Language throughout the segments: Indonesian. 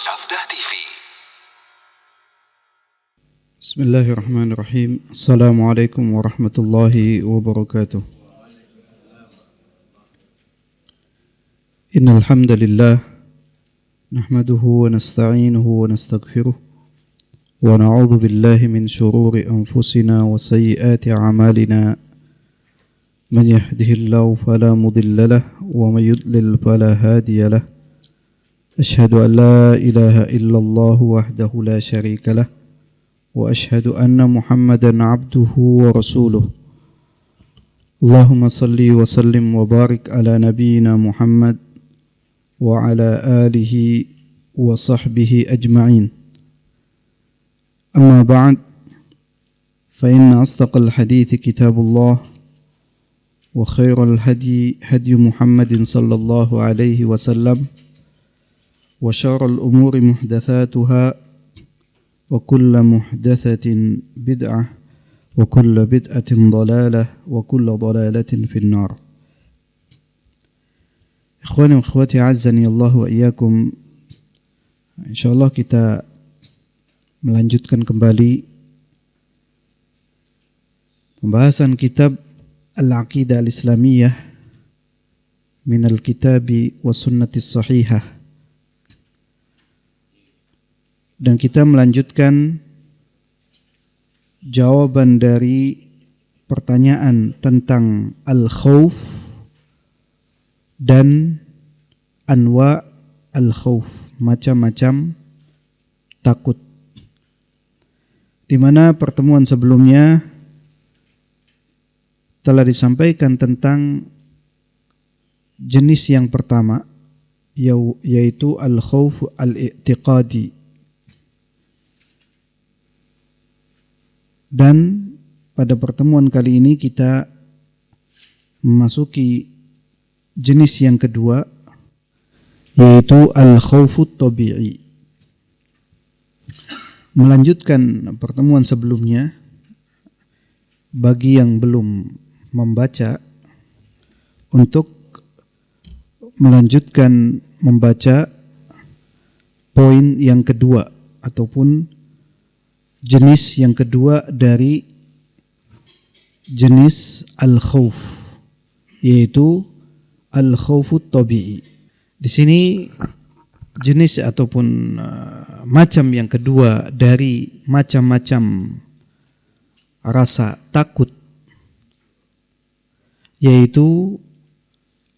Safdah TV. Bismillahirrahmanirrahim. Assalamualaikum warahmatullahi wabarakatuh. Innal hamdalillah nahmaduhu wa nasta'inuhu wa nastaghfiruh wa na'udzu billahi min shururi anfusina wa sayyiati a'malina. Man yahdihillahu fala mudilla lahu wa man yudlil fala hadiya lahu. Ashhadu an la ilaha illallah wahdahu la syarika lahu wa ashhadu anna Muhammadan abduhu wa rasuluh. Allahumma salli wa sallim wa barik ala nabiyyina Muhammad wa ala alihi wa sahbihi ajma'in. Amma ba'd, fa inna asdaqal hadithi kitabullah wa khairal hadi hadi Muhammadin sallallahu alaihi wasallam wa syarrul umuri muhdatsatuha wa kullu muhdatsatin bid'ah wa kullu bid'atin dhalalah wa kullu dhalalatin finnar. Ikhwani wa akhwati azzani Allah wa iyyakum. Insyaallah kita melanjutkan kembali pembahasan kitab Al-Aqidah Al-Islamiyah min al-kitabi wa sunnati sahihah. Dan kita melanjutkan jawaban dari pertanyaan tentang al-khawf dan anwa al-khawf, macam-macam takut. Di mana pertemuan sebelumnya telah disampaikan tentang jenis yang pertama, yaitu al-khawf al-i'tiqadi. Dan pada pertemuan kali ini kita memasuki jenis yang kedua, yaitu al-khawfut tabi'i. Melanjutkan pertemuan sebelumnya, bagi yang belum membaca, untuk melanjutkan membaca poin yang kedua ataupun jenis yang kedua dari jenis al-khawf, yaitu al-khawfut tabi'i. Di sini jenis ataupun macam yang kedua dari macam-macam rasa takut, yaitu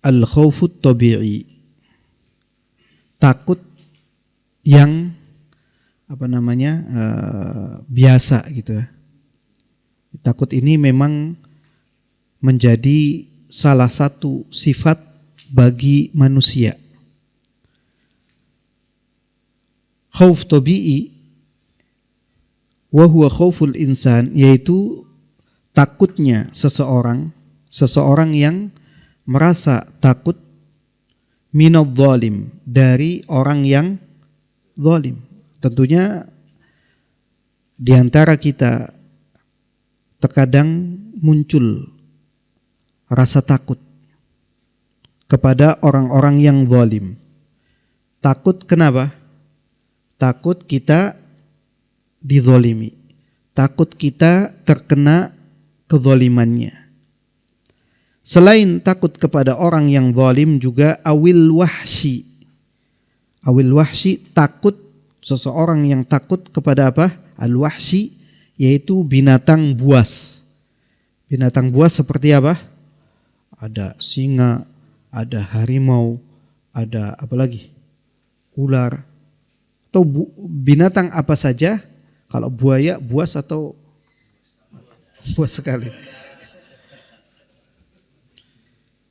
al-khawfut tabi'i, takut yang biasa gitu. Takut ini memang menjadi salah satu sifat bagi manusia. Khauf tabi'i wa huwa khauful insan, yaitu takutnya seseorang yang merasa takut minadh zalim, dari orang yang zalim. Tentunya di antara kita terkadang muncul rasa takut kepada orang-orang yang zalim. Takut kenapa? Takut kita dizalimi, takut kita terkena kezalimannya. Selain takut kepada orang yang zalim, juga awil wahsy, takut seseorang yang takut kepada apa? Al-wahsy, yaitu binatang buas. Binatang buas seperti apa? Ada singa, ada harimau, ada apa lagi? Ular, atau binatang apa saja. Kalau buaya, buas atau buas sekali.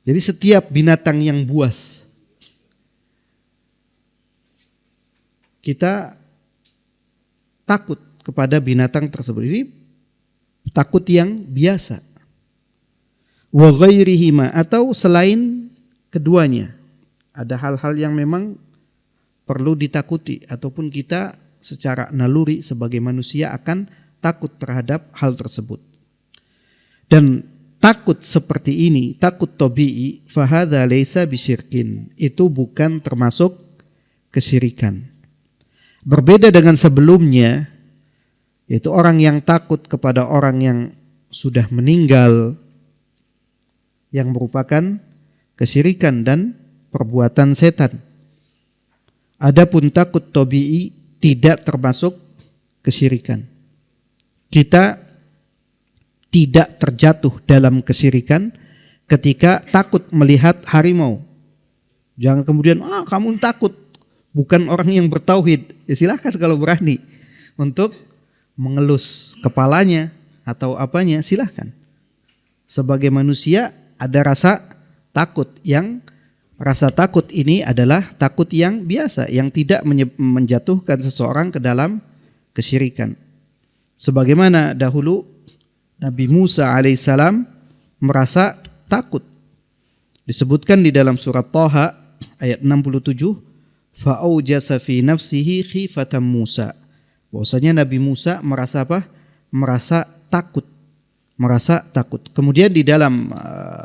Jadi setiap binatang yang buas, kita takut kepada binatang tersebut. Ini takut yang biasa. Wa ghairihima, atau selain keduanya. Ada hal-hal yang memang perlu ditakuti, ataupun kita secara naluri sebagai manusia akan takut terhadap hal tersebut. Dan takut seperti ini, takut tabi'i, fahadha laisa bisyirkin, itu bukan termasuk kesyirikan. Berbeda dengan sebelumnya, yaitu orang yang takut kepada orang yang sudah meninggal, yang merupakan kesyirikan dan perbuatan setan. Adapun takut tabi'i tidak termasuk kesyirikan. Kita tidak terjatuh dalam kesyirikan ketika takut melihat harimau. Jangan kemudian, kamu takut, bukan orang yang bertauhid. Ya silakan kalau berani untuk mengelus kepalanya atau apanya, silahkan. Sebagai manusia ada rasa takut, yang rasa takut ini adalah takut yang biasa, yang tidak menjatuhkan seseorang ke dalam kesyirikan. Sebagaimana dahulu Nabi Musa alaihissalam merasa takut. Disebutkan di dalam surat Thaha ayat 67, fa'aujasa fi nafsihi khifatan Musa. Bahwasanya Nabi Musa merasa apa? Merasa takut. Kemudian di dalam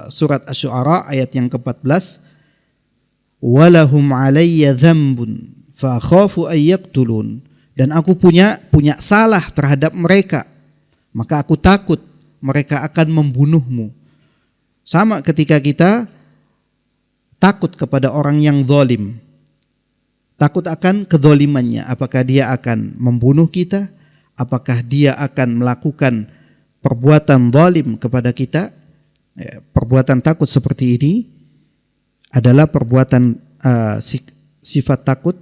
surat Asy-Syu'ara ayat yang ke-14, walahum alayya dzambun fa khafu ay yaqtulun, dan aku punya salah terhadap mereka, maka aku takut mereka akan membunuhmu. Sama ketika kita takut kepada orang yang zalim, takut akan kezalimannya, apakah dia akan membunuh kita, apakah dia akan melakukan perbuatan zalim kepada kita. Perbuatan takut seperti ini adalah perbuatan sifat takut,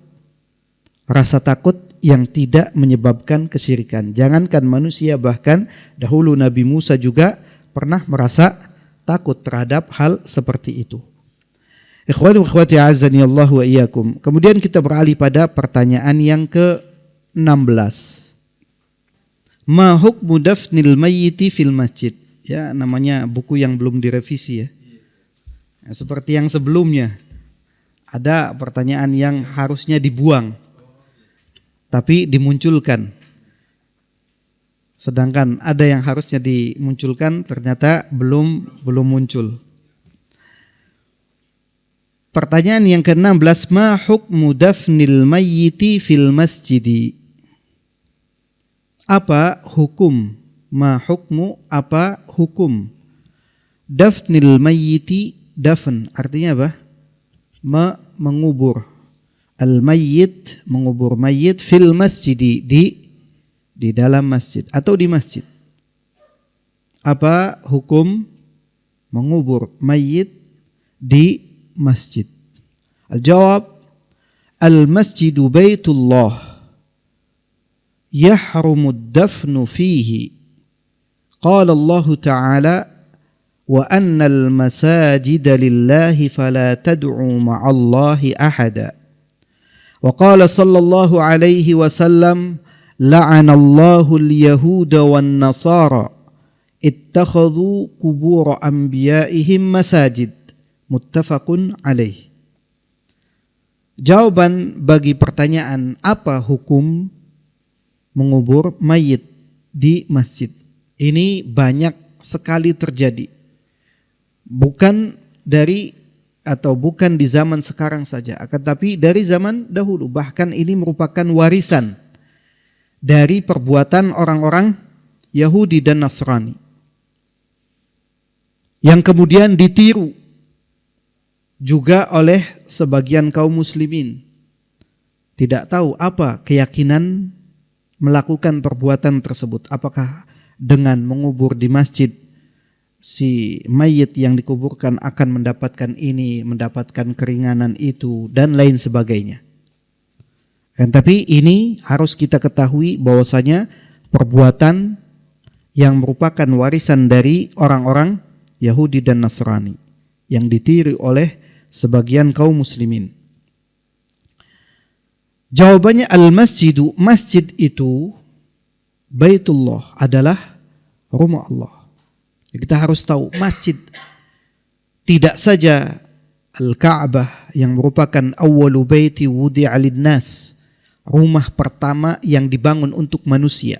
rasa takut yang tidak menyebabkan kesyirikan. Jangankan manusia, bahkan dahulu Nabi Musa juga pernah merasa takut terhadap hal seperti itu. Ikhwani wa akhwati a'azzani Allah wa iyyakum. Kemudian kita beralih pada pertanyaan yang ke-16. Ma hukmu dafnil mayyiti fil masjid? Ya, namanya buku yang belum direvisi ya. Seperti yang sebelumnya. Ada pertanyaan yang harusnya dibuang tapi dimunculkan. Sedangkan ada yang harusnya dimunculkan ternyata belum muncul. Pertanyaan yang ke-16, ma hukmu dafnil mayyiti fil masjidi? Apa hukum? Ma hukmu, apa hukum? Dafnil mayyiti, dafn artinya apa? Mengubur. Al-mayyit, mengubur mayyit, fil masjidi, di dalam masjid atau di masjid. Apa hukum mengubur mayyit di masjid? Al-jawab, al-masjidu baitullah yahrumu ad-dafnu fihi. Qala Allah Ta'ala, wa annal masajida lillahi fala tad'u ma'allahi ahada. Wa qala sallallahu alaihi wasallam, la'anallahu al-yahuda wan nasara ittakhadhu qubur anbiya'ihim masajid. Muttafaqun alaih. Jawaban bagi pertanyaan apa hukum mengubur mayit di masjid, ini banyak sekali terjadi. Bukan di zaman sekarang saja, akan tapi dari zaman dahulu. Bahkan ini merupakan warisan dari perbuatan orang-orang Yahudi dan Nasrani yang kemudian ditiru juga oleh sebagian kaum muslimin. Tidak tahu apa keyakinan melakukan perbuatan tersebut. Apakah dengan mengubur di masjid si mayit yang dikuburkan akan mendapatkan ini, mendapatkan keringanan itu, dan lain sebagainya. Dan tapi ini harus kita ketahui bahwasanya perbuatan yang merupakan warisan dari orang-orang Yahudi dan Nasrani yang ditiru oleh sebagian kaum muslimin. Jawabannya al-masjidu, masjid itu baitullah, adalah rumah Allah. Kita harus tahu masjid tidak saja Al-Ka'bah yang merupakan awwalu baiti wudi'a lin-nas, rumah pertama yang dibangun untuk manusia.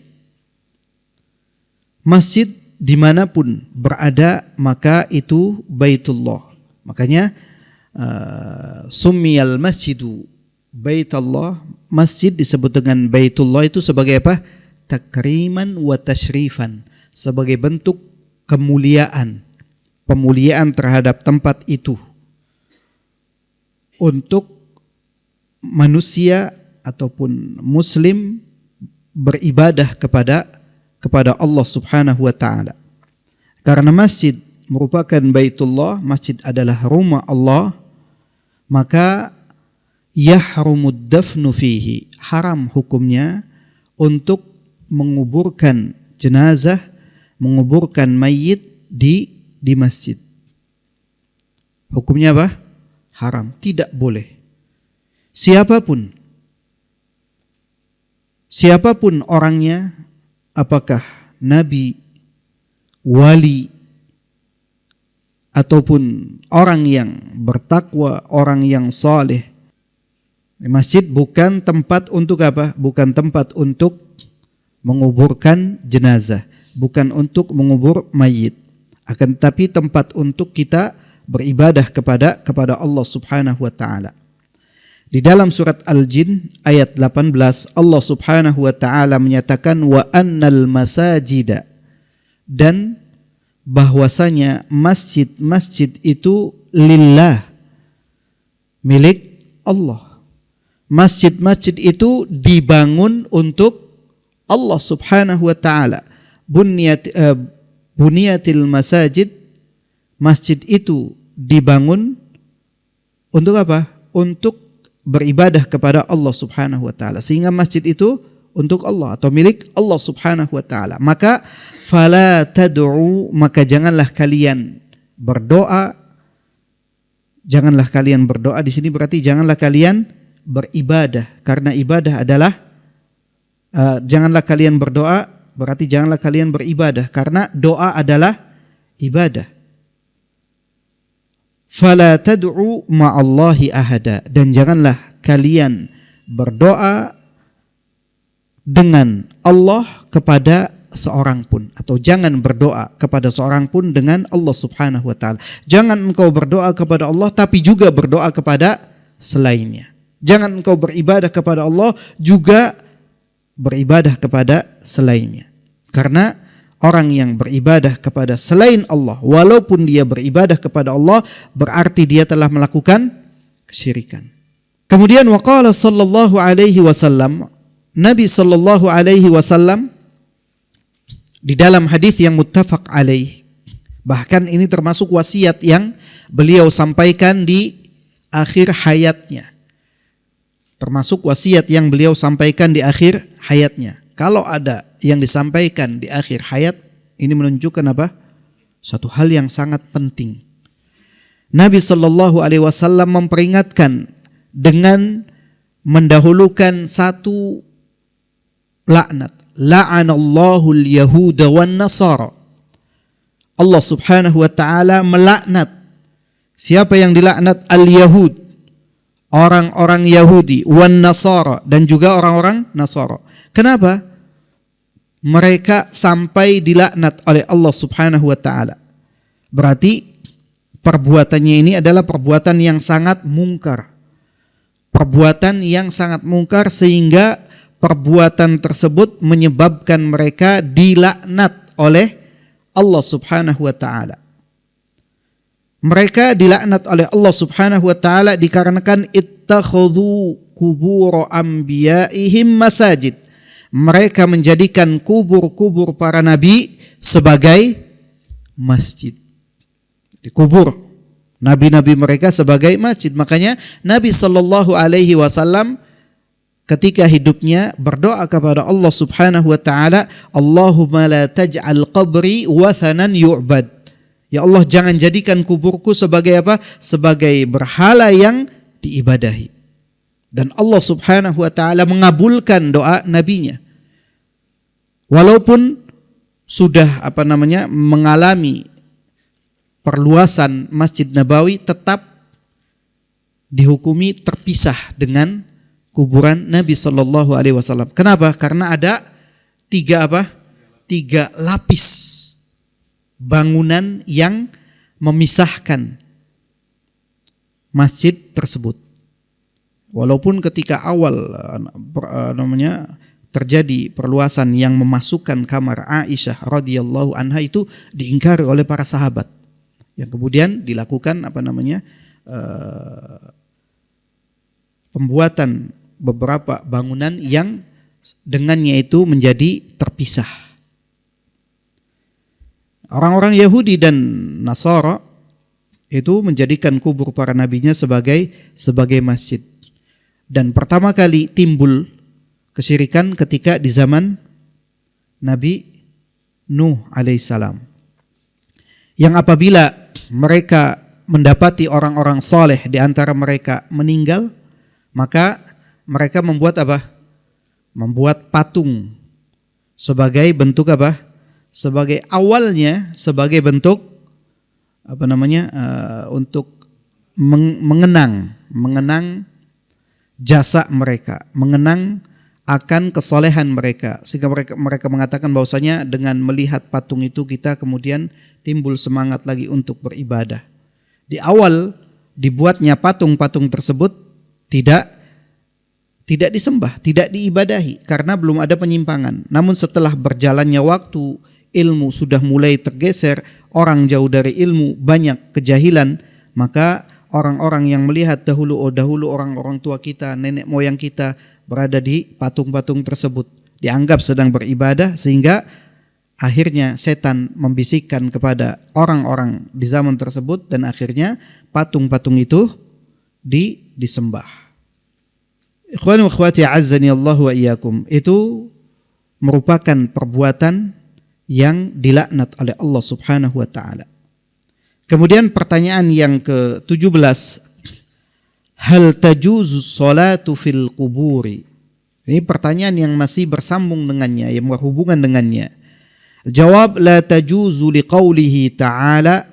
Masjid dimanapun berada maka itu baitullah. Makanya summiyal masjidu Baitullah, masjid disebut dengan Baitullah itu sebagai apa? Takriman wa tashrifan, sebagai bentuk kemuliaan, pemuliaan terhadap tempat itu untuk manusia ataupun muslim beribadah kepada Allah Subhanahu wa taala. Karena masjid merupakan Baitullah, masjid adalah rumah Allah, maka yahrumud dafnu fihi, haram hukumnya untuk menguburkan jenazah, menguburkan mayit di masjid. Hukumnya apa? Haram, tidak boleh. Siapapun orangnya, apakah nabi, wali, ataupun orang yang bertakwa, orang yang saleh, masjid bukan tempat untuk apa? Bukan tempat untuk menguburkan jenazah, bukan untuk mengubur mayit, akan tetapi tempat untuk kita beribadah kepada Allah Subhanahu wa taala. Di dalam surat Al-Jin ayat 18 Allah Subhanahu wa taala menyatakan wa annal masajida, dan bahwasanya masjid-masjid itu lillah, milik Allah. Masjid-masjid itu dibangun untuk Allah Subhanahu wa taala. Bunyatil masajid, masjid itu dibangun untuk apa? Untuk beribadah kepada Allah Subhanahu wa taala. Sehingga masjid itu untuk Allah atau milik Allah Subhanahu wa taala. Maka fala tad'u, maka janganlah kalian berdoa. Janganlah kalian berdoa di sini berarti janganlah kalian beribadah, karena ibadah adalah janganlah kalian berdoa berarti janganlah kalian beribadah, karena doa adalah ibadah. Fala tad'u ma'allahi ahada, dan janganlah kalian berdoa dengan Allah kepada seorang pun, atau jangan berdoa kepada seorang pun dengan Allah Subhanahu wa taala. Jangan engkau berdoa kepada Allah tapi juga berdoa kepada selainnya. Jangan engkau beribadah kepada Allah juga beribadah kepada selainnya. Karena orang yang beribadah kepada selain Allah, walaupun dia beribadah kepada Allah, berarti dia telah melakukan kesyirikan. Kemudian waqala sallallahu alaihi wasallam, Nabi sallallahu alaihi wasallam di dalam hadis yang muttafaq alaih, bahkan ini termasuk wasiat yang beliau sampaikan di akhir hayatnya. Termasuk wasiat yang beliau sampaikan di akhir hayatnya. Kalau ada yang disampaikan di akhir hayat, ini menunjukkan apa? Satu hal yang sangat penting. Nabi sallallahu alaihi wasallam memperingatkan dengan mendahulukan satu laknat. La'anallahu al-yahuda wan nasara. Allah Subhanahu wa taala melaknat. Siapa yang dilaknat? Al-yahud, orang-orang Yahudi, wan nasara, dan juga orang-orang Nasara. Kenapa? Mereka sampai dilaknat oleh Allah Subhanahu wa taala. Berarti perbuatannya ini adalah perbuatan yang sangat mungkar. Perbuatan yang sangat mungkar sehingga perbuatan tersebut menyebabkan mereka dilaknat oleh Allah Subhanahu wa taala. Mereka dilaknat oleh Allah Subhanahu wa taala dikarenakan ittakhadhu qubur anbiya'ihim masajid. Mereka menjadikan kubur-kubur para nabi sebagai masjid. Dikubur nabi-nabi mereka sebagai masjid. Makanya Nabi sallallahu alaihi wasallam ketika hidupnya berdoa kepada Allah Subhanahu wa taala, Allahumma la taj'al qabri wathanan yu'bad. Ya Allah, jangan jadikan kuburku sebagai apa? Sebagai berhala yang diibadahi. Dan Allah Subhanahu wa taala mengabulkan doa nabinya. Walaupun sudah mengalami perluasan Masjid Nabawi, tetap dihukumi terpisah dengan kuburan Nabi sallallahu alaihi wasallam. Kenapa? Karena ada tiga lapis bangunan yang memisahkan masjid tersebut. Walaupun ketika awal terjadi perluasan yang memasukkan kamar Aisyah radhiyallahu anha itu diingkari oleh para sahabat. Yang kemudian dilakukan pembuatan beberapa bangunan yang dengannya itu menjadi terpisah. Orang-orang Yahudi dan Nasara itu menjadikan kubur para nabinya sebagai masjid. Dan pertama kali timbul kesyirikan ketika di zaman Nabi Nuh alaihissalam. Yang apabila mereka mendapati orang-orang saleh di antara mereka meninggal, maka mereka membuat apa? Membuat patung sebagai bentuk apa? Sebagai awalnya sebagai bentuk untuk mengenang jasa mereka, mengenang akan kesolehan mereka, sehingga mereka mengatakan bahwasanya dengan melihat patung itu kita kemudian timbul semangat lagi untuk beribadah. Di awal dibuatnya patung-patung tersebut tidak disembah, tidak diibadahi karena belum ada penyimpangan. Namun setelah berjalannya waktu, ilmu sudah mulai tergeser, orang jauh dari ilmu, banyak kejahilan, maka orang-orang yang melihat dahulu orang-orang tua kita, nenek moyang kita berada di patung-patung tersebut, dianggap sedang beribadah, sehingga akhirnya setan membisikkan kepada orang-orang di zaman tersebut dan akhirnya patung-patung itu disembah. Ikhwan wa akhwati azzani Allah wa iyyakum, itu merupakan perbuatan yang dilaknat oleh Allah Subhanahu wa taala. Kemudian pertanyaan yang ke-17, hal tajuzu sholatu fil quburi? Ini pertanyaan yang masih bersambung dengannya, yang berhubungan dengannya. Jawab, la tajuzu liqaulihi ta'ala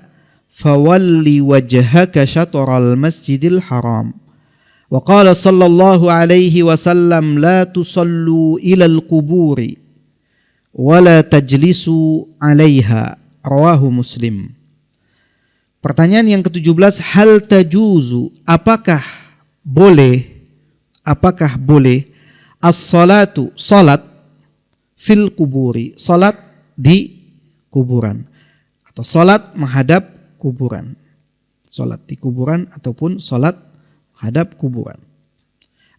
fawalli wajhaka syatral masjidil haram. Wa qala sallallahu alaihi wasallam la tusallu ilal quburi wala tajlisu 'alaiha, rawahu Muslim. Pertanyaan yang ke-17, hal tajuzu, apakah boleh as-salatu, salat fil kuburi, salat di kuburan atau salat menghadap kuburan. Salat di kuburan ataupun salat menghadap kuburan.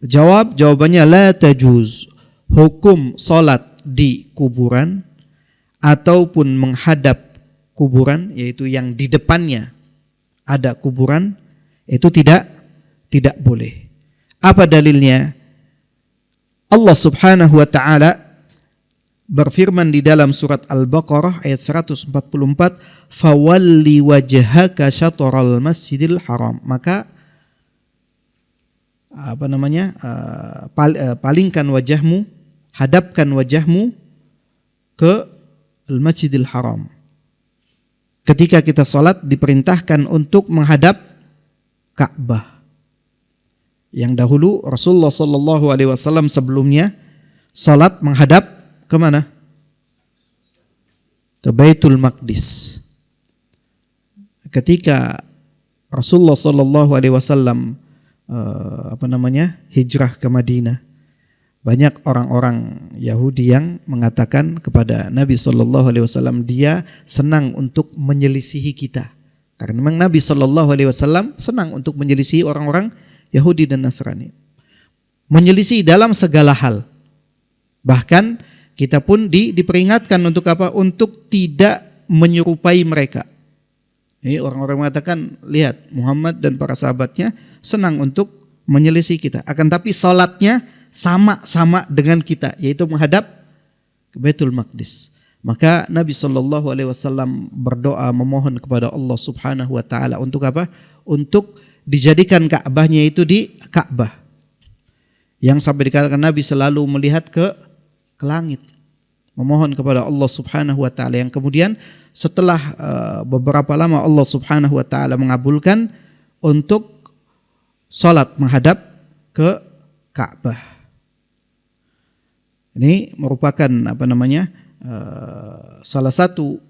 Jawabannya la tajuz. Hukum salat di kuburan ataupun menghadap kuburan, yaitu yang di depannya ada kuburan, itu tidak boleh. Apa dalilnya? Allah Subhanahu wa taala berfirman di dalam surat Al-Baqarah ayat 144, fawalli wajhaka syatral masjidil haram. Maka palingkan wajahmu, hadapkan wajahmu ke Al-Masjidil Haram. Ketika kita salat diperintahkan untuk menghadap Ka'bah. Yang dahulu Rasulullah sallallahu alaihi wasallam sebelumnya salat menghadap ke mana? Ke Baitul Maqdis. Ketika Rasulullah sallallahu alaihi wasallam hijrah ke Madinah, banyak orang-orang Yahudi yang mengatakan kepada Nabi sallallahu alaihi wasallam dia senang untuk menyelisihi kita. Karena memang Nabi sallallahu alaihi wasallam senang untuk menyelisihi orang-orang Yahudi dan Nasrani. Menyelisihi dalam segala hal. Bahkan kita pun diperingatkan untuk apa? Untuk tidak menyerupai mereka. Ini orang-orang mengatakan, lihat Muhammad dan para sahabatnya senang untuk menyelisih kita. Akan tapi salatnya sama dengan kita, yaitu menghadap ke Baitul Maqdis. Maka Nabi SAW berdoa memohon kepada Allah Subhanahu wa taala untuk apa? Untuk dijadikan Ka'bahnya itu di Ka'bah. Yang sampai dikatakan Nabi selalu melihat ke langit. Memohon kepada Allah Subhanahu wa taala, yang kemudian setelah beberapa lama Allah Subhanahu wa taala mengabulkan untuk salat menghadap ke Ka'bah. Ini merupakan salah satu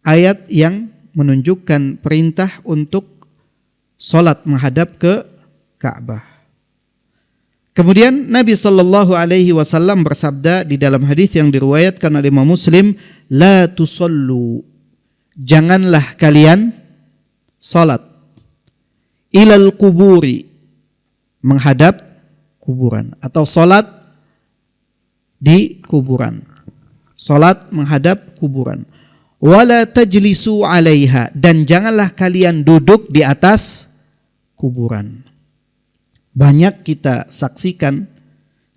ayat yang menunjukkan perintah untuk salat menghadap ke Ka'bah. Kemudian Nabi sallallahu alaihi wasallam bersabda di dalam hadis yang diriwayatkan oleh Imam Muslim, la tusallu, janganlah kalian salat ilal kuburi, menghadap kuburan, atau salat di kuburan. Salat menghadap kuburan. Wala tajlisu 'alaiha, dan janganlah kalian duduk di atas kuburan. Banyak kita saksikan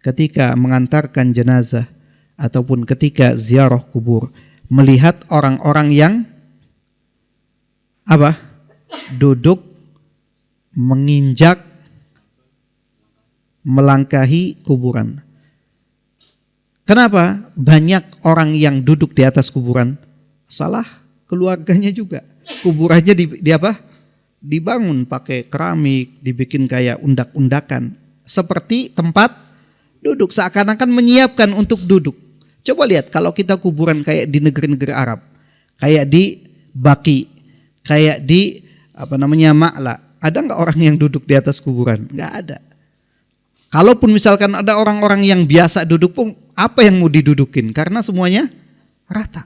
ketika mengantarkan jenazah ataupun ketika ziarah kubur, melihat orang-orang yang duduk, menginjak, melangkahi kuburan. Kenapa banyak orang yang duduk di atas kuburan? Salah keluarganya juga. Kuburannya dibangun pakai keramik, dibikin kayak undak-undakan, seperti tempat duduk, seakan-akan menyiapkan untuk duduk. Coba lihat kalau kita kuburan kayak di negeri-negeri Arab, kayak di Baki, kayak di Ma'la, ada nggak orang yang duduk di atas kuburan? Nggak ada. Kalaupun misalkan ada orang-orang yang biasa duduk pun, apa yang mau didudukin? Karena semuanya rata.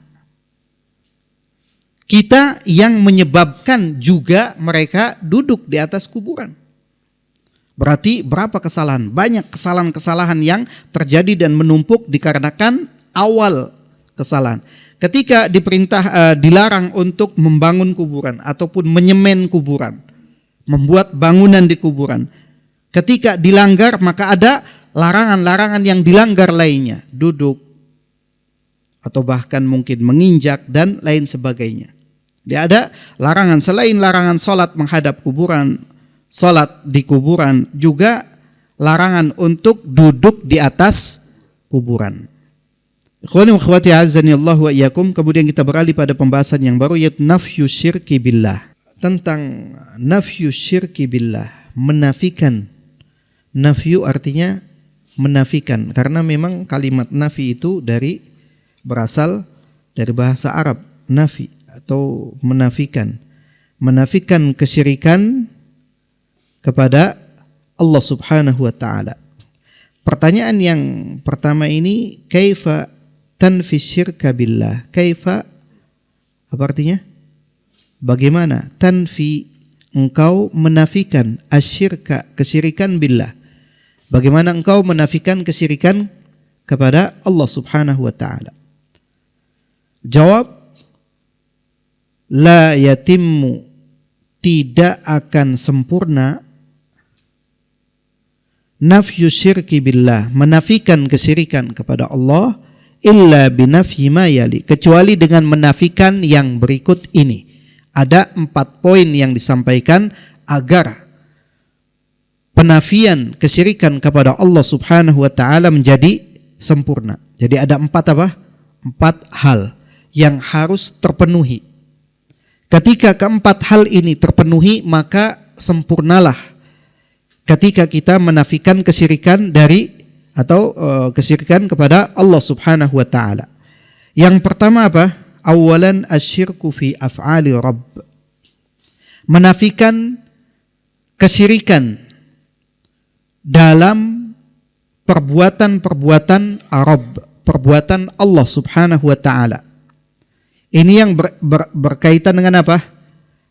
Kita yang menyebabkan juga mereka duduk di atas kuburan. Berarti berapa kesalahan? Banyak kesalahan-kesalahan yang terjadi dan menumpuk dikarenakan awal kesalahan. Ketika dilarang untuk membangun kuburan ataupun menyemen kuburan, membuat bangunan di kuburan. Ketika dilanggar maka ada larangan-larangan yang dilanggar lainnya, duduk atau bahkan mungkin menginjak dan lain sebagainya. Dia ada larangan selain larangan salat menghadap kuburan, salat di kuburan, juga larangan untuk duduk di atas kuburan. Ikhwani wa akhwati azani Allah wa iyyakum. Kemudian kita beralih pada pembahasan yang baru, yaitu nafyu syirki billah. Tentang nafyu syirki billah, menafikan. Nafyu artinya menafikan, karena memang kalimat nafi itu berasal dari bahasa Arab, nafi atau menafikan. Menafikan kesyirikan kepada Allah Subhanahu wa taala. Pertanyaan yang pertama ini, kaifa tanfi syirka billah? Kaifa, apa artinya? Bagaimana? Tanfi, engkau menafikan asyirka, kesyirikan billah. Bagaimana engkau menafikan kesyirikan kepada Allah Subhanahu wa taala? Jawab, la yatimmu, tidak akan sempurna nafyu syirki billah, menafikan kesyirikan kepada Allah, illa binafyi ma yali, kecuali dengan menafikan yang berikut ini. Ada 4 poin yang disampaikan agar penafian kesyirikan kepada Allah Subhanahu wa taala menjadi sempurna. Jadi ada 4 hal yang harus terpenuhi. Ketika keempat hal ini terpenuhi, maka sempurnalah ketika kita menafikan kesyirikan kesyirikan kepada Allah Subhanahu wa taala. Yang pertama apa? Awalan asyirku fi af'ali Rabb. Menafikan kesyirikan dalam perbuatan-perbuatan Rabb, perbuatan Allah Subhanahu wa taala. Ini yang berkaitan dengan apa?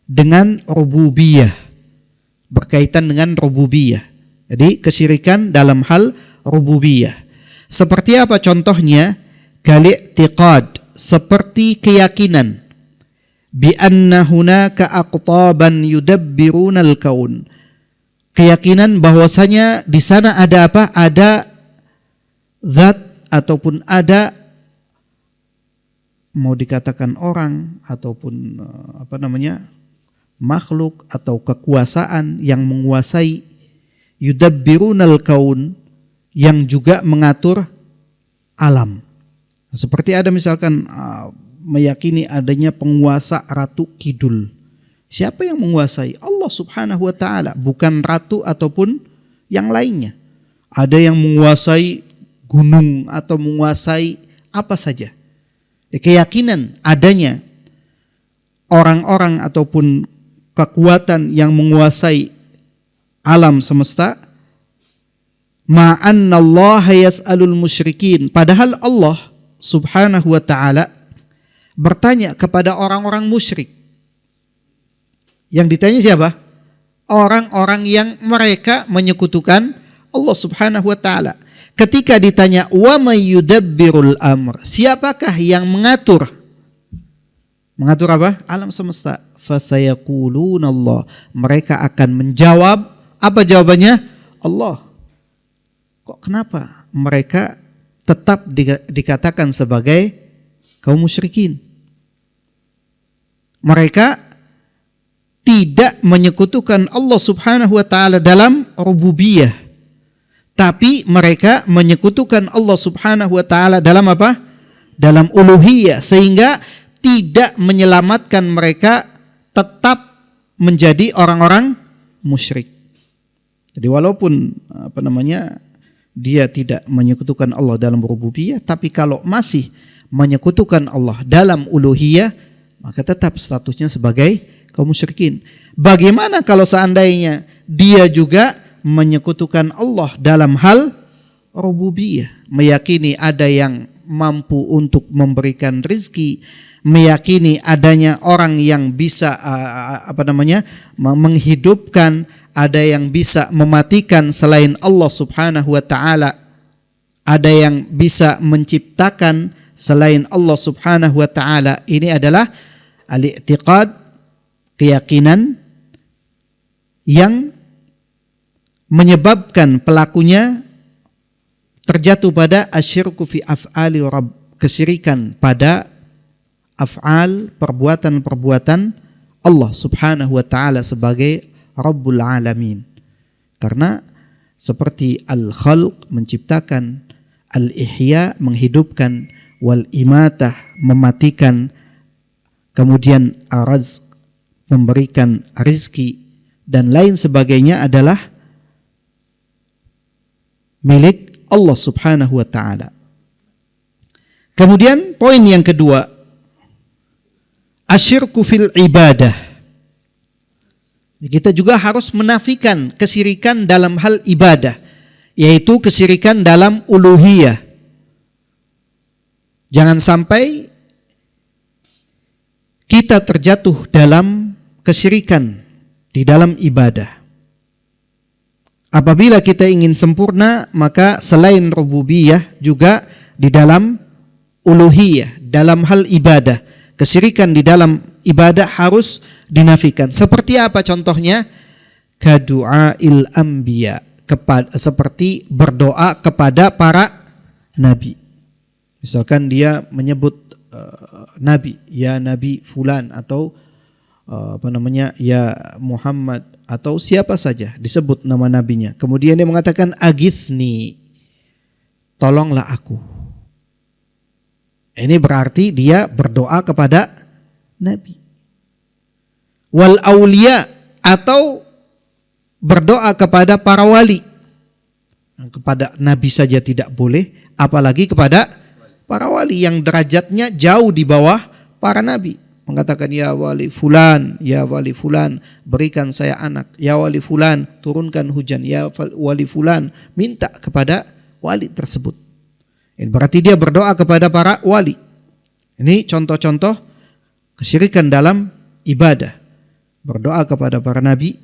Dengan rububiyah. Berkaitan dengan rububiyah. Jadi kesyirikan dalam hal rububiyah. Seperti apa contohnya? Kal-i'tiqad, seperti keyakinan. Bi anna hunaka aqtaban yudabbiruna al-kaun. Keyakinan bahwasanya di sana ada apa? Ada zat ataupun ada, mau dikatakan orang ataupun makhluk atau kekuasaan yang menguasai, yudabbirunal kaun, yang juga mengatur alam. Seperti ada misalkan meyakini adanya penguasa Ratu Kidul. Siapa yang menguasai? Allah Subhanahu wa taala, bukan ratu ataupun yang lainnya. Ada yang menguasai gunung atau menguasai apa saja. Keyakinan adanya orang-orang ataupun kekuatan yang menguasai alam semesta, ma'annallaha yas'alul musyrikin, padahal Allah subhanahu wa ta'ala bertanya kepada orang-orang musyrik. Yang ditanya siapa? Orang-orang yang mereka menyekutukan Allah subhanahu wa ta'ala. Ketika ditanya wa may yudabbirul amr, siapakah yang mengatur? Mengatur apa? Alam semesta. Fasayaquluna Allah. Mereka akan menjawab, apa jawabannya? Allah. Kok kenapa mereka tetap dikatakan sebagai kaum musyrikin? Mereka tidak menyekutukan Allah subhanahu wa ta'ala dalam rububiyah, tapi mereka menyekutukan Allah subhanahu wa ta'ala dalam apa? Dalam uluhiyah, sehingga tidak menyelamatkan mereka tetap menjadi orang-orang musyrik. Jadi walaupun dia tidak menyekutukan Allah dalam rububiyah, tapi kalau masih menyekutukan Allah dalam uluhiyah, maka tetap statusnya sebagai kaum musyrikin. Bagaimana kalau seandainya dia juga menyekutukan Allah dalam hal rububiyah, meyakini ada yang mampu untuk memberikan rezeki, meyakini adanya orang yang bisa menghidupkan, ada yang bisa mematikan selain Allah subhanahu wa ta'ala, ada yang bisa menciptakan selain Allah subhanahu wa ta'ala. Ini adalah al-i'tiqad, keyakinan yang menyebabkan pelakunya terjatuh pada asyirku fi af'ali rabb, kesyirikan pada af'al, perbuatan-perbuatan Allah subhanahu wa ta'ala sebagai Rabbul Alamin. Karena seperti al-khalq, menciptakan, al-ihya, menghidupkan, wal-imatah, mematikan, kemudian ar-razq, memberikan rizki, dan lain sebagainya adalah milik Allah subhanahu wa ta'ala. Kemudian poin yang kedua, asyirku fil ibadah. Kita juga harus menafikan kesyirikan dalam hal ibadah, yaitu kesyirikan dalam uluhiyah. Jangan sampai kita terjatuh dalam kesyirikan di dalam ibadah. Apabila kita ingin sempurna, maka selain rububiyah juga di dalam uluhiyah, dalam hal ibadah, kesyirikan di dalam ibadah harus dinafikan. Seperti apa contohnya? Kadu'ail anbiya, seperti berdoa kepada para nabi. Misalkan dia menyebut nabi, ya nabi fulan, atau ya Muhammad, atau siapa saja disebut nama nabinya. Kemudian dia mengatakan agisni, tolonglah aku. Ini berarti dia berdoa kepada nabi. Wal aulia, atau berdoa kepada para wali. Kepada nabi saja tidak boleh, apalagi kepada para wali yang derajatnya jauh di bawah para nabi. Mengatakan ya wali fulan, ya wali fulan, berikan saya anak, ya wali fulan, turunkan hujan, ya wali fulan, minta kepada wali tersebut. Ini berarti dia berdoa kepada para wali. Ini contoh-contoh kesyirikan dalam ibadah. Berdoa kepada para nabi,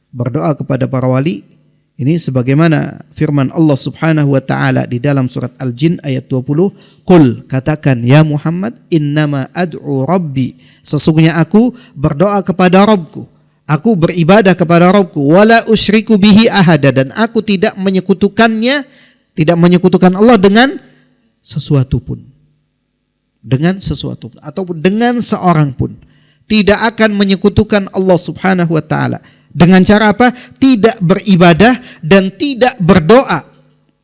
berdoa kepada para wali. Ini sebagaimana firman Allah subhanahu wa ta'ala di dalam surat Al-Jin ayat 20. Qul, katakan ya Muhammad, innama ad'u rabbi, sesungguhnya aku berdoa kepada Rabbku, aku beribadah kepada Rabbku, wala usyriku bihi ahada, dan aku tidak menyekutukannya, tidak menyekutukan Allah dengan sesuatu pun. Dengan sesuatu pun, ataupun dengan seorang pun. Tidak akan menyekutukan Allah subhanahu wa ta'ala. Dengan cara apa? Tidak beribadah dan tidak berdoa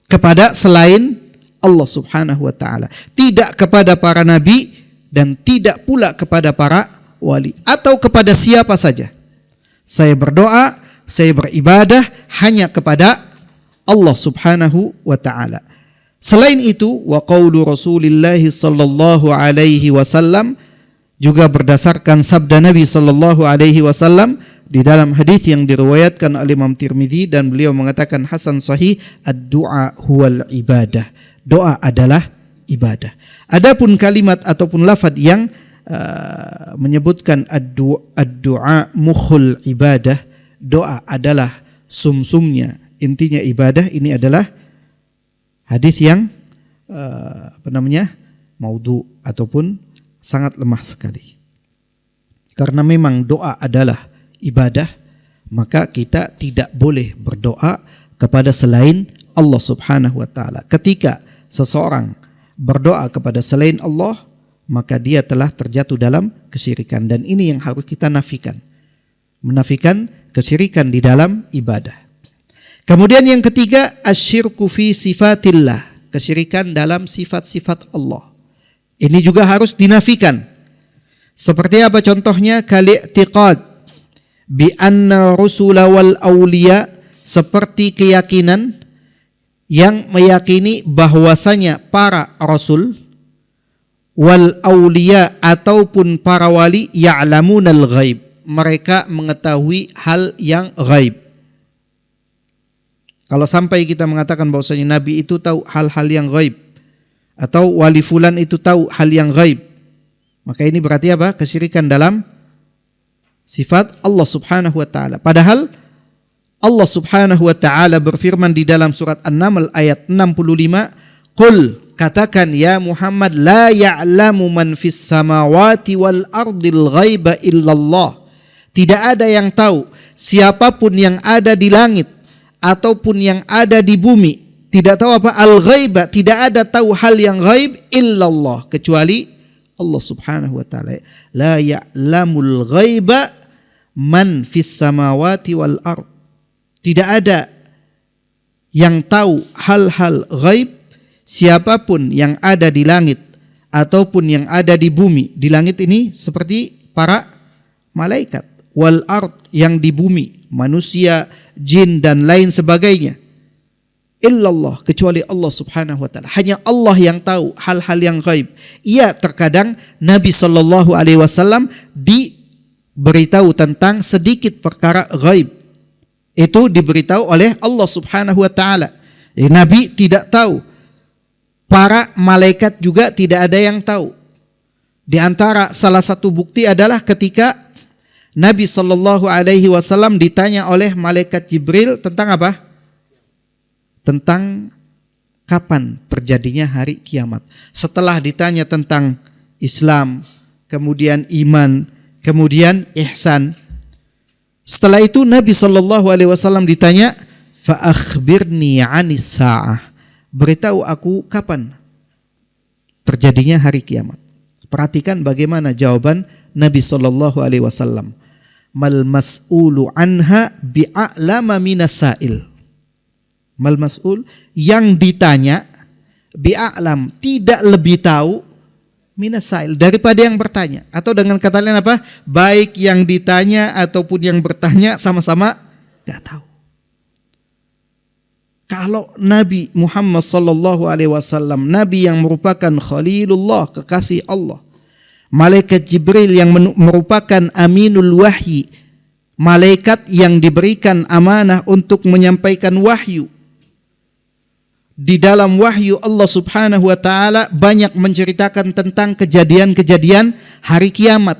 kepada selain Allah subhanahu wa ta'ala. Tidak kepada para nabi dan tidak pula kepada para wali. Atau kepada siapa saja. Saya berdoa, saya beribadah hanya kepada Allah subhanahu wa ta'ala. Selain itu, wa qaulu Rasulillah sallallahu alaihi wasallam, juga berdasarkan sabda Nabi sallallahu alaihi wasallam, di dalam hadis yang diriwayatkan oleh Imam Tirmidzi dan beliau mengatakan hasan sahih, ad-du'a huwal ibadah. Doa adalah ibadah. Adapun kalimat ataupun lafaz yang menyebutkan ad-du'a mukhul ibadah, doa adalah sumsumnya, intinya ibadah, ini adalah hadis yang maudhu ataupun sangat lemah sekali. Karena memang doa adalah ibadah, maka kita tidak boleh berdoa kepada selain Allah Subhanahu wa taala. Ketika seseorang berdoa kepada selain Allah, maka dia telah terjatuh dalam kesyirikan, dan ini yang harus kita nafikan. Menafikan kesyirikan di dalam ibadah. Kemudian yang ketiga, asyirku fi sifatillah, kesyirikan dalam sifat-sifat Allah. Ini juga harus dinafikan. Seperti apa contohnya? Kal-i'tiqad bi anna rusula wal awliya, seperti keyakinan yang meyakini bahwasanya para rasul wal awliya ataupun para wali ya'lamunal ghaib, mereka mengetahui hal yang ghaib. Kalau sampai kita mengatakan bahwasanya nabi itu tahu hal-hal yang ghaib atau wali fulan itu tahu hal yang ghaib, maka ini berarti apa? Kesyirikan dalam sifat Allah Subhanahu wa taala. Padahal Allah Subhanahu wa taala berfirman di dalam surat An-Naml ayat 65, "Qul," katakan ya Muhammad, "la ya'lamu man fis samawati wal ardil ghaiba illallah." Tidak ada yang tahu, siapapun yang ada di langit ataupun yang ada di bumi, tidak tahu apa? Al-ghaiba, tidak ada tahu hal yang ghaib illallah, kecuali Allah Subhanahu wa taala. La ya'lamul ghaiba man fis samawati wal ard. Tidak ada yang tahu hal-hal ghaib, siapapun yang ada di langit ataupun yang ada di bumi. Di langit ini seperti para malaikat, wal ard yang di bumi, manusia, jin dan lain sebagainya. Illallah, kecuali Allah Subhanahu wa taala. Hanya Allah yang tahu hal-hal yang ghaib. Iya, terkadang Nabi sallallahu alaihi wasallam diberitahu tentang sedikit perkara ghaib. Itu diberitahu oleh Allah Subhanahu wa taala. Nabi tidak tahu. Para malaikat juga tidak ada yang tahu. Di antara salah satu bukti adalah ketika Nabi sallallahu alaihi wasallam ditanya oleh malaikat Jibril tentang apa? Tentang kapan terjadinya hari kiamat. Setelah ditanya tentang Islam, kemudian iman, kemudian ihsan. Setelah itu Nabi sallallahu alaihi wasallam ditanya, "Fa akhbirni 'anis sa'ah." Beritahu aku kapan terjadinya hari kiamat. Perhatikan bagaimana jawaban Nabi sallallahu alaihi wasallam. Mal mas'ulu anha bi'a'lama minas sa'il. Mal mas'ul, yang ditanya, bi'a'lam, tidak lebih tahu, minas sa'il, daripada yang bertanya. Atau dengan kata lain apa? Baik yang ditanya ataupun yang bertanya sama-sama gak tahu. Kalau Nabi Muhammad sallallahu alaihi wasallam, Nabi yang merupakan Khalilullah, kekasih Allah, malaikat Jibril yang merupakan aminul wahyi, malaikat yang diberikan amanah untuk menyampaikan wahyu. Di dalam wahyu Allah Subhanahu wa taala banyak menceritakan tentang kejadian-kejadian hari kiamat.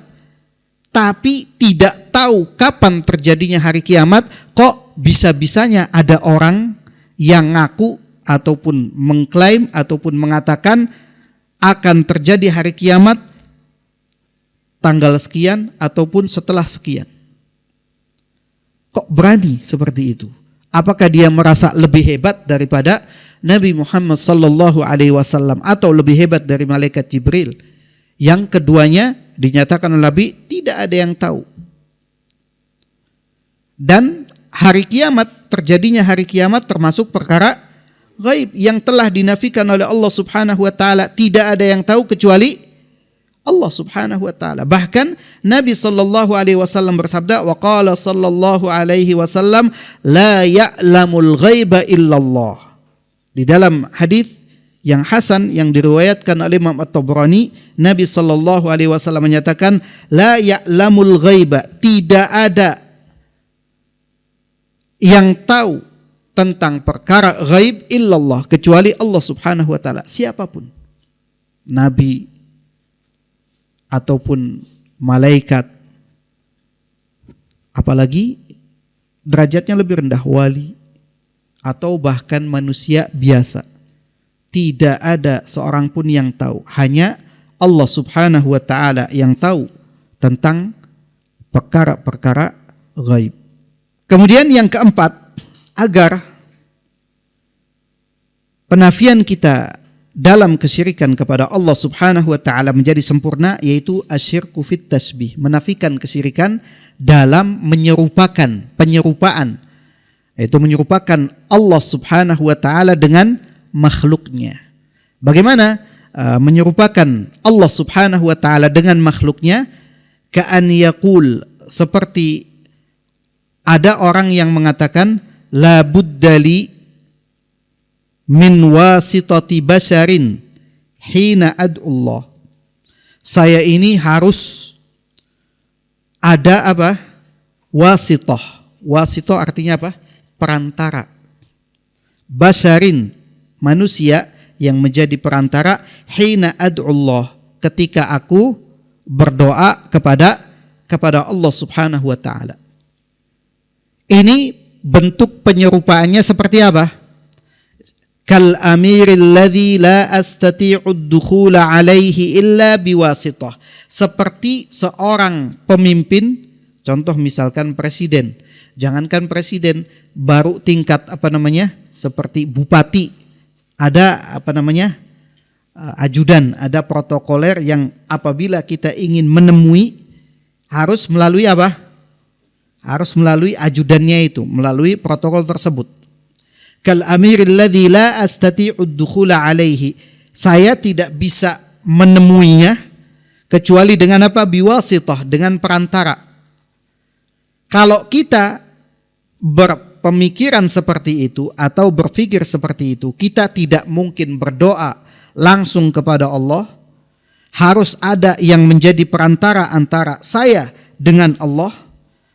Tapi tidak tahu kapan terjadinya hari kiamat, kok bisa-bisanya ada orang yang ngaku ataupun mengklaim ataupun mengatakan akan terjadi hari kiamat tanggal sekian ataupun setelah sekian. Kok berani seperti itu? Apakah dia merasa lebih hebat daripada Nabi Muhammad sallallahu alaihi wasallam atau lebih hebat dari malaikat Jibril? Yang keduanya dinyatakan oleh Nabi tidak ada yang tahu. Dan hari kiamat, terjadinya hari kiamat termasuk perkara ghaib yang telah dinafikan oleh Allah Subhanahu wa taala. Tidak ada yang tahu kecuali Allah Subhanahu wa taala. Bahkan Nabi sallallahu alaihi wasallam bersabda, wa qala sallallahu alaihi wasallam, la ya'lamul ghaiba illallah. Di dalam hadis yang hasan yang diriwayatkan oleh Imam At-Tabrani, Nabi sallallahu alaihi wasallam menyatakan, la ya'lamul ghaiba, tidak ada yang tahu tentang perkara ghaib illallah, kecuali Allah Subhanahu wa taala. Siapapun, nabi ataupun malaikat, apalagi derajatnya lebih rendah, wali atau bahkan manusia biasa. Tidak ada seorang pun yang tahu, hanya Allah Subhanahu wa taala yang tahu tentang perkara-perkara ghaib. Kemudian yang keempat, agar penafian kita dalam kesyirikan kepada Allah Subhanahu wa taala menjadi sempurna, yaitu asyirku fit tasbih, menafikan kesyirikan dalam penyerupaan, yaitu menyerupakan Allah Subhanahu wa taala dengan makhluknya. Bagaimana menyerupakan Allah Subhanahu wa taala dengan makhluknya? Ka'an yaqul, seperti ada orang yang mengatakan la buddali min wasitati basharin hina ad'ullah. Saya ini harus ada apa? Wasitah. Wasitah artinya apa? Perantara. Basharin, manusia yang menjadi perantara, hina ad'ullah, ketika aku berdoa kepada Allah Subhanahu wa taala. Ini bentuk penyerupaannya seperti apa? Kal amiril ladzi la astati'u ad-dukhula alaihi illa biwasitah. Seperti seorang pemimpin, contoh misalkan presiden. Jangankan presiden, baru tingkat seperti bupati, ada ajudan, ada protokoler yang apabila kita ingin menemui harus melalui apa? Harus melalui ajudannya itu, melalui protokol tersebut. Kal amiril ladzi la astati'u ad-dukhula alaihi. Saya tidak bisa menemuinya kecuali dengan apa? Biwasitah, dengan perantara. Kalau kita berpemikiran seperti itu atau berpikir seperti itu, kita tidak mungkin berdoa langsung kepada Allah. Harus ada yang menjadi perantara antara saya dengan Allah.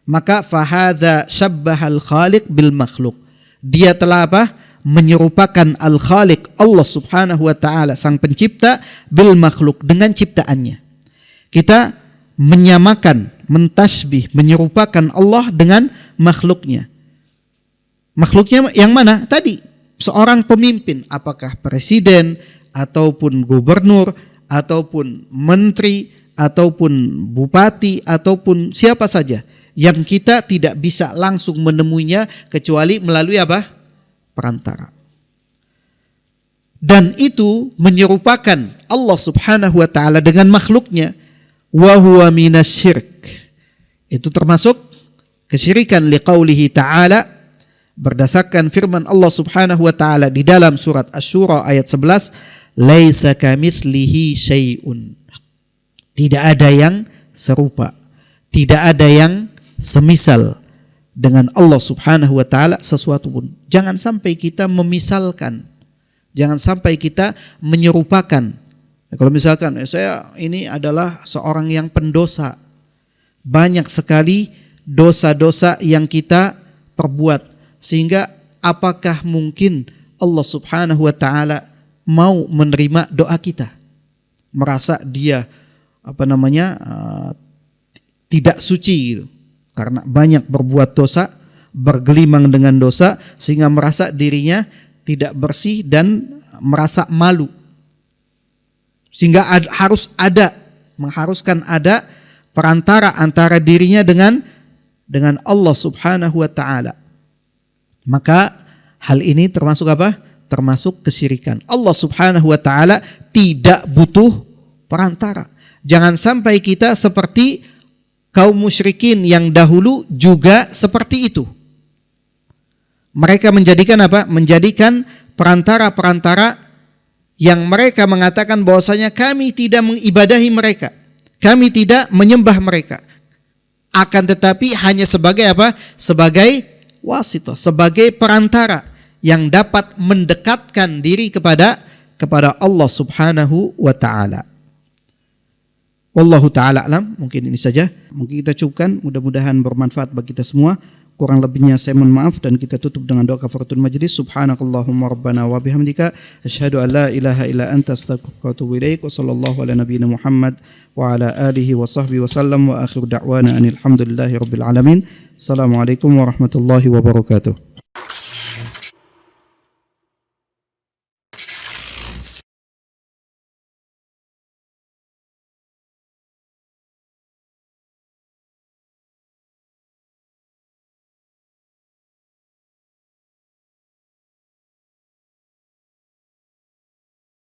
Maka fahadha syabbahal khaliq bil makhluk. Dia telah apa? Menyerupakan al-khaliq, Allah Subhanahu wa taala, sang pencipta, bil makhluk, dengan ciptaannya. Kita menyamakan, mentasbih, menyerupakan Allah dengan makhluknya. Makhluknya yang mana? Tadi, seorang pemimpin, apakah presiden, ataupun gubernur, ataupun menteri, ataupun bupati, ataupun siapa saja, yang kita tidak bisa langsung menemuinya kecuali melalui apa? Perantara. Dan itu menyerupakan Allah Subhanahu wa taala dengan makhluknya. Wa huwa minasyirk. Itu termasuk kesyirikan, liqaulihi ta'ala, berdasarkan firman Allah Subhanahu wa taala di dalam surat Asy-Syura ayat 11, laisa kamitslihi syai'un. Tidak ada yang serupa, tidak ada yang semisal dengan Allah Subhanahu wa taala sesuatu pun. Jangan sampai kita memisalkan, jangan sampai kita menyerupakan. Kalau misalkan saya ini adalah seorang yang pendosa, banyak sekali dosa-dosa yang kita perbuat, sehingga apakah mungkin Allah Subhanahu wa taala mau menerima doa kita? Merasa dia tidak suci gitu. Karena banyak berbuat dosa, bergelimang dengan dosa, sehingga merasa dirinya tidak bersih dan merasa malu. Sehingga mengharuskan ada perantara antara dirinya dengan Allah Subhanahu wa taala. Maka hal ini termasuk apa? Termasuk kesyirikan. Allah Subhanahu wa taala tidak butuh perantara. Jangan sampai kita seperti kaum musyrikin yang dahulu juga seperti itu. Mereka menjadikan apa? Menjadikan perantara-perantara yang mereka mengatakan bahwasanya kami tidak mengibadahi mereka, kami tidak menyembah mereka. Akan tetapi hanya sebagai apa? Sebagai wasithah, sebagai perantara yang dapat mendekatkan diri kepada Allah Subhanahu wa taala. Wallahu ta'ala alam. Mungkin ini saja. Mungkin kita cukupkan. Mudah-mudahan bermanfaat bagi kita semua. Kurang lebihnya saya mohon maaf, dan kita tutup dengan doa kafaratul majlis. Subhanakallahumma rabbana wa bihamdika asyhadu an la ilaha illa anta astaghfiruka wa atubu ilaik. Wa sallallahu ala nabiyyina Muhammad wa ala alihi wa sahbihi wa sallam wa akhiru da'wana anil hamdulillahi rabbil alamin. Assalamualaikum warahmatullahi wabarakatuh.